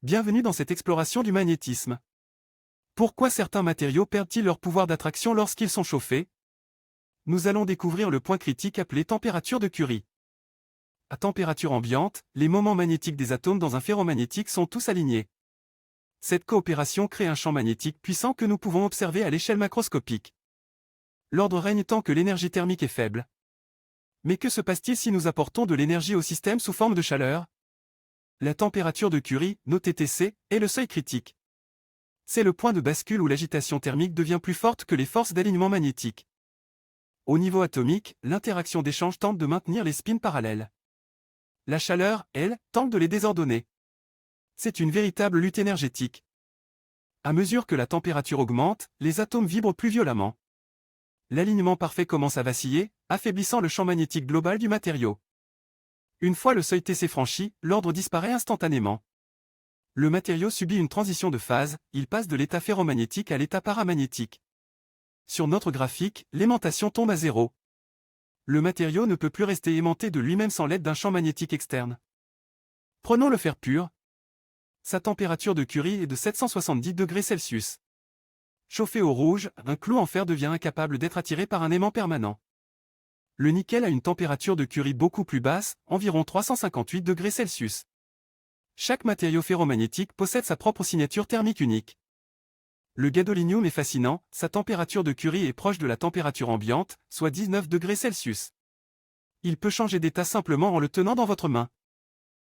Bienvenue dans cette exploration du magnétisme. Pourquoi certains matériaux perdent-ils leur pouvoir d'attraction lorsqu'ils sont chauffés? Nous allons découvrir le point critique appelé température de Curie. À température ambiante, les moments magnétiques des atomes dans un ferromagnétique sont tous alignés. Cette coopération crée un champ magnétique puissant que nous pouvons observer à l'échelle macroscopique. L'ordre règne tant que l'énergie thermique est faible. Mais que se passe-t-il si nous apportons de l'énergie au système sous forme de chaleur? La température de Curie, nos TTC, est le seuil critique. C'est le point de bascule où l'agitation thermique devient plus forte que les forces d'alignement magnétique. Au niveau atomique, l'interaction d'échange tente de maintenir les spins parallèles. La chaleur, elle, tente de les désordonner. C'est une véritable lutte énergétique. À mesure que la température augmente, les atomes vibrent plus violemment. L'alignement parfait commence à vaciller, affaiblissant le champ magnétique global du matériau. Une fois le seuil TC franchi, l'ordre disparaît instantanément. Le matériau subit une transition de phase, il passe de l'état ferromagnétique à l'état paramagnétique. Sur notre graphique, l'aimantation tombe à zéro. Le matériau ne peut plus rester aimanté de lui-même sans l'aide d'un champ magnétique externe. Prenons le fer pur. Sa température de Curie est de 770 degrés Celsius. Chauffé au rouge, un clou en fer devient incapable d'être attiré par un aimant permanent. Le nickel a une température de Curie beaucoup plus basse, environ 358 degrés Celsius. Chaque matériau ferromagnétique possède sa propre signature thermique unique. Le gadolinium est fascinant, sa température de Curie est proche de la température ambiante, soit 19 degrés Celsius. Il peut changer d'état simplement en le tenant dans votre main.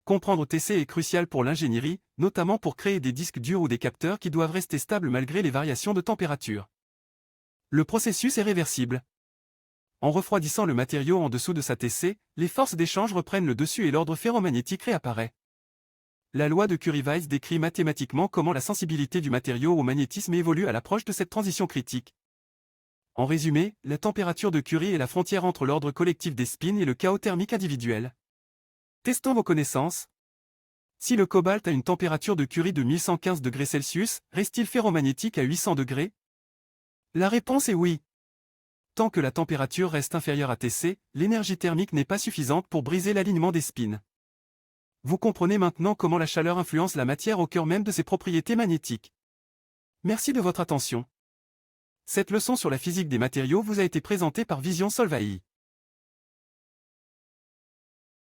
Comprendre TC est crucial pour l'ingénierie, notamment pour créer des disques durs ou des capteurs qui doivent rester stables malgré les variations de température. Le processus est réversible. En refroidissant le matériau en dessous de sa TC, les forces d'échange reprennent le dessus et l'ordre ferromagnétique réapparaît. La loi de Curie-Weiss décrit mathématiquement comment la sensibilité du matériau au magnétisme évolue à l'approche de cette transition critique. En résumé, la température de Curie est la frontière entre l'ordre collectif des spins et le chaos thermique individuel. Testons vos connaissances. Si le cobalt a une température de Curie de 1115 degrés Celsius, reste-t-il ferromagnétique à 800 degrés? La réponse est oui. Tant que la température reste inférieure à TC, l'énergie thermique n'est pas suffisante pour briser l'alignement des spins. Vous comprenez maintenant comment la chaleur influence la matière au cœur même de ses propriétés magnétiques. Merci de votre attention. Cette leçon sur la physique des matériaux vous a été présentée par Vision Solvay.